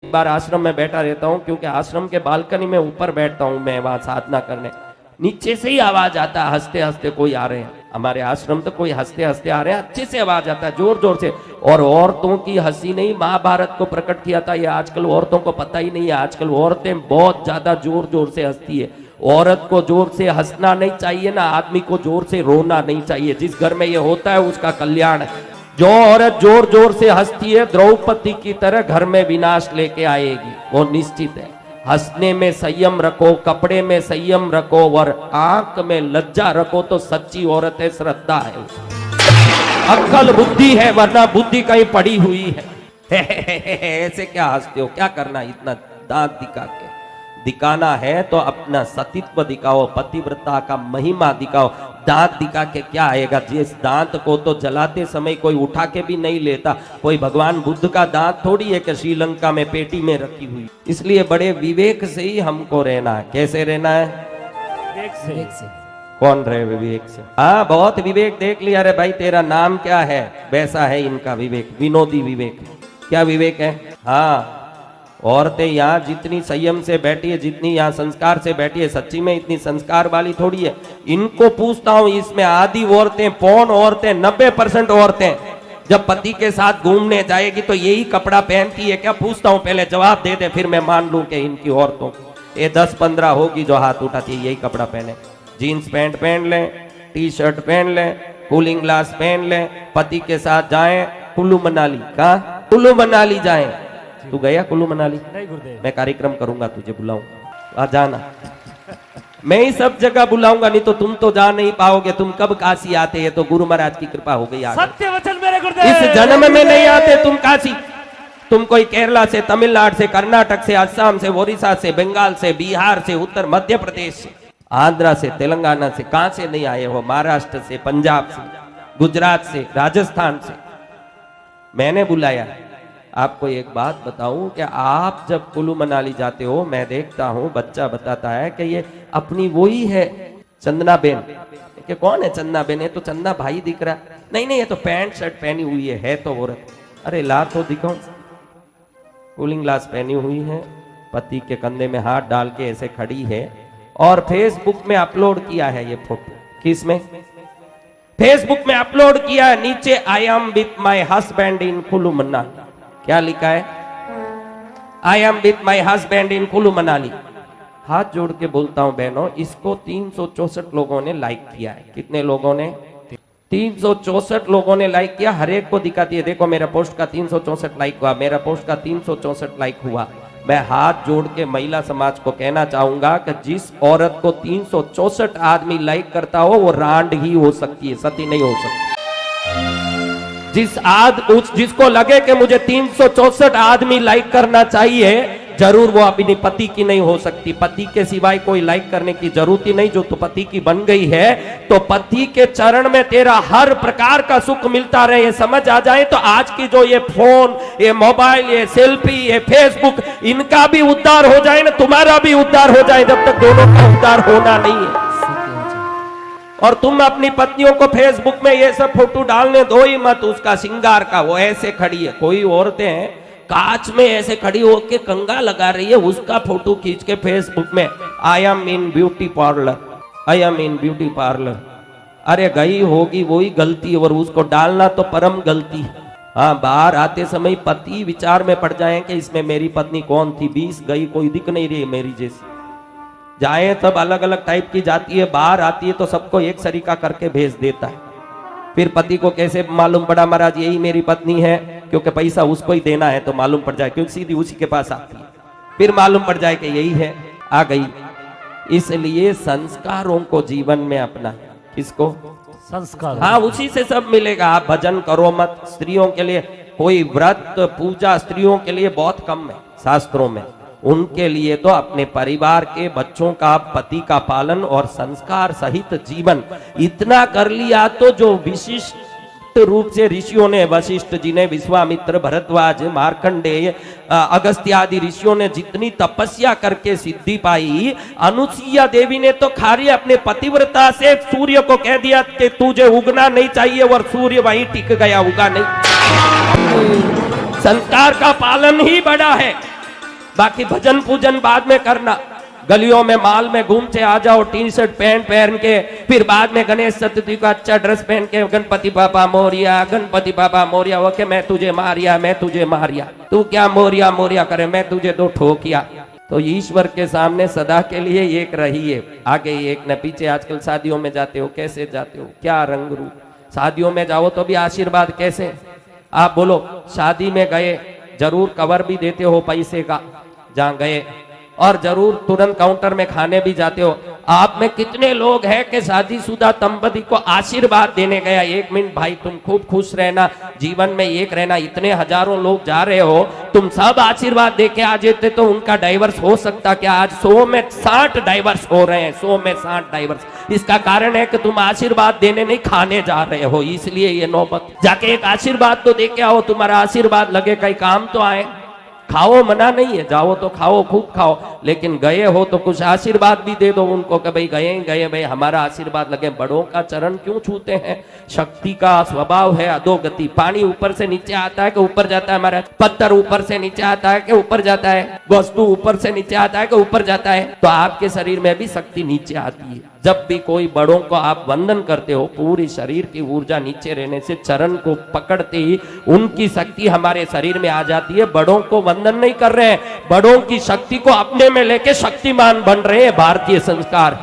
एक बार आश्रम में बैठा रहता हूँ, क्योंकि आश्रम के बालकनी में ऊपर बैठता हूँ मैं वहां साधना करने। नीचे से ही आवाज आता है, हंसते हंसते कोई आ रहे हैं हमारे आश्रम, तो कोई हंसते हंसते आ रहे हैं, अच्छे से आवाज आता है जोर जोर से। और औरतों की हंसी नहीं, महाभारत को प्रकट किया था, ये आजकल औरतों को पता ही नहीं है। आजकल औरतें बहुत ज्यादा जोर जोर से हंसती है। औरत को जोर से हंसना नहीं चाहिए ना, आदमी को जोर से रोना नहीं चाहिए। जिस घर में ये होता है उसका कल्याण है। जो औरत जोर जोर से हंसती है द्रौपदी की तरह घर में विनाश लेके आएगी, वो निश्चित है। हंसने में संयम रखो, कपड़े में संयम रखो और आंख में लज्जा रखो, तो सच्ची औरत है, श्रद्धा है, अक्ल बुद्धि है, वरना बुद्धि कहीं पड़ी हुई है। ऐसे क्या हंसते हो, क्या करना इतना दांत दिखा के? दिखाना है तो अपना सतीत्व दिखाओ, पतिव्रता का महिमा दिखाओ। दांत दिखा के क्या आएगा? जिस दांत को तो जलाते समय कोई उठा के भी नहीं लेता। कोई भगवान बुद्ध का दांत थोड़ी है कि श्रीलंका में पेटी में रखी हुई। इसलिए बड़े विवेक से ही हमको रहना है। कैसे रहना है? विवेक से। कौन रहे विवेक से? हाँ, बहुत विवेक देख लिया। अरे भाई तेरा नाम क्या है? वैसा है इनका विवेक, विनोदी विवेक। क्या विवेक है? हाँ, औरतें यहाँ जितनी संयम से बैठी है, जितनी यहाँ संस्कार से बैठी है, सच्ची में इतनी संस्कार वाली थोड़ी है। इनको पूछता हूँ, इसमें आधी औरतें, पौन औरतें, 90% औरतें जब पति के साथ घूमने जाएगी तो यही कपड़ा पहनती है क्या? पूछता हूँ, पहले जवाब दे दे, फिर मैं मान लूं कि इनकी औरतों ये 10-15 होगी जो हाथ उठाती है, यही कपड़ा पहने। जीन्स पैंट पहन लें, टी शर्ट पहन लें, कूलिंग ग्लास पहन लें, पति के साथ जाएं कुल्लू मनाली। कहाँ? कुल्लू मनाली जाएं। तू गया कुल्लू मनाली? नहीं गुरुदेव। मैं कार्यक्रम करूंगा, तुझे बुलाऊंगा, आ जाना। मैं ही सब जगह बुलाऊंगा, नहीं तो तुम तो जा नहीं पाओगे। तुम कब काशी आते हैं? तो गुरु महाराज की कृपा हो गई। सत्य वचन मेरे गुरुदेव। इस जन्म में नहीं आते तुम काशी। तुम कोई केरला से, तमिलनाडु से, कर्नाटक से, असम से, ओडिशा से, बंगाल से, बिहार से, उत्तर मध्य प्रदेश से, आंध्रा से, तेलंगाना से, कहां से नहीं आए हो? महाराष्ट्र से, पंजाब से, गुजरात से, राजस्थान से मैंने बुलाया। आपको एक बात बताऊं कि आप जब कुल्लू मनाली जाते हो, मैं देखता हूं बच्चा बताता है कि ये अपनी वही है चंदना बेन। कि कौन है चंदना बेन? है तो चंदना भाई दिख रहा। नहीं नहीं, ये तो पैंट शर्ट पहनी हुई है तो औरत। अरे ला तो दिखाओ। कूलिंग ग्लास पहनी हुई है, पति के कंधे में हाथ डाल के ऐसे खड़ी है और फेसबुक में अपलोड किया है ये फोटो। किस में? फेसबुक में अपलोड किया है। नीचे I am with my husband in Kullu Manali. क्या लिखा है? I am with my husband in Kullu Manali. हाथ जोड़ के बोलता हूं बहनों, इसको 364 लोगों ने लाइक किया है। कितने लोगों ने? 364 लोगों ने लाइक किया। हर एक को दिखाती है, देखो मेरा पोस्ट का 364 लाइक हुआ, मेरा पोस्ट का 364 लाइक हुआ। मैं हाथ जोड़ के महिला समाज को कहना चाहूंगा कि जिस औरत को 364 आदमी लाइक करता हो वो रांड ही हो सकती है, सती नहीं हो सकती। जिसको लगे कि मुझे 364 आदमी लाइक करना चाहिए, जरूर वो अपनी पति की नहीं हो सकती। पति के सिवाय कोई लाइक करने की जरूरत ही नहीं। जो तो पति की बन गई है तो पति के चरण में तेरा हर प्रकार का सुख मिलता रहे, ये समझ आ जाए तो आज की जो ये फोन, ये मोबाइल, ये सेल्फी, ये फेसबुक, इनका भी उद्धार हो जाए ना, तुम्हारा भी उद्धार हो जाए। जब तक दोनों का उद्धार होना नहीं है। और तुम अपनी पत्नियों को फेसबुक में ये सब फोटो डालने दो ही मत। उसका श्रृंगार का, वो ऐसे खड़ी है। कोई औरतें हैं कांच में ऐसे खड़ी होके कंगा लगा रही है, उसका फोटो खींच के फेसबुक में I am in beauty parlour, I am in beauty parlour. अरे गई होगी वही गलती और उसको डालना तो परम गलती। हाँ, बाहर आते समय पति विचार में पड़ जाए कि इसमें मेरी पत्नी कौन थी। 20 गई, कोई दिख नहीं रही मेरी जैसी। जाए तब अलग अलग टाइप की जाती है, बाहर आती है तो सबको एक सरीका करके भेज देता है। फिर पति को कैसे मालूम पड़ा महाराज यही मेरी पत्नी है? क्योंकि पैसा उसको ही देना है तो मालूम पड़ जाए, क्योंकि सीधी उसी के पास आती है। फिर मालूम पड़ जाए कि यही है, आ गई। इसलिए संस्कारों को जीवन में अपना। किसको? संस्कार। हाँ, उसी से सब मिलेगा। आप भजन करो मत। स्त्रियों के लिए कोई व्रत पूजा स्त्रियों के लिए बहुत कम है शास्त्रों में। उनके लिए तो अपने परिवार के बच्चों का, पति का पालन और संस्कार सहित जीवन इतना कर लिया तो जो विशिष्ट रूप से ऋषियों ने, वशिष्ठ जी ने, विश्वामित्र, भरद्वाज, मार्कंडेय, अगस्त्य आदि ऋषियों ने जितनी तपस्या करके सिद्धि पाई, अनुसुईया देवी ने तो खाली अपने पतिव्रता से सूर्य को कह दिया कि तुझे उगना नहीं चाहिए और सूर्य वहीं टिक गया, उगा नहीं। संस्कार का पालन ही बड़ा है। बाकी भजन पूजन बाद में करना। गलियों में माल में घूमते आ जाओ टी शर्ट पैंट पहन के, फिर बाद में गणेश चतुर्थी का अच्छा ड्रेस पहन के गणपति बाबा मोरिया, गणपति बाबा मोरिया। ओके मैं तुझे मारिया, मैं तुझे मारिया, तू क्या मोरिया मोरिया करे, मैं तुझे दो ठोकिया। तो ईश्वर के सामने सदा के लिए एक रहिए, आगे एक न पीछे। आजकल शादियों में जाते हो, कैसे जाते हो, क्या रंग रूप। शादियों में जाओ तो भी आशीर्वाद कैसे, आप बोलो। शादी में गए जरूर कवर भी देते हो पैसे का जहां गए, और जरूर तुरंत काउंटर में खाने भी जाते हो। आप में कितने लोग हैं कि शादीशुदा दंपति को आशीर्वाद देने गया, 1 मिनट भाई तुम खूब खुश रहना, जीवन में एक रहना। इतने हजारों लोग जा रहे हो, तुम सब आशीर्वाद दे के आ जाते तो उनका डाइवर्स हो सकता क्या? आज 100 में 60 डाइवर्स हो रहे हैं, 100 में 60 डाइवर्स। इसका कारण है कि तुम आशीर्वाद देने नहीं खाने जा रहे हो, इसलिए ये नौबत। जाके एक आशीर्वाद तो दे के आओ, तुम्हारा आशीर्वाद लगे कहीं काम तो आए। खाओ मना नहीं है, जाओ तो खाओ, खूब खाओ, लेकिन गए हो तो कुछ आशीर्वाद भी दे दो उनको कि भाई गए भाई हमारा आशीर्वाद लगे। बड़ों का चरण क्यों छूते हैं? शक्ति का स्वभाव है अधोगति। पानी ऊपर से नीचे आता है कि ऊपर जाता है? हमारा पत्थर ऊपर से नीचे आता है कि ऊपर जाता है? वस्तु ऊपर से नीचे आता है कि ऊपर जाता है? तो आपके शरीर में भी शक्ति नीचे आती है। जब भी कोई बड़ों को आप वंदन करते हो, पूरी शरीर की ऊर्जा नीचे रहने से चरण को पकड़ते ही उनकी शक्ति हमारे शरीर में आ जाती है। बड़ों को वंदन नहीं कर रहे हैं, बड़ों की शक्ति को अपने में लेके शक्तिमान बन रहे हैं। भारतीय संस्कार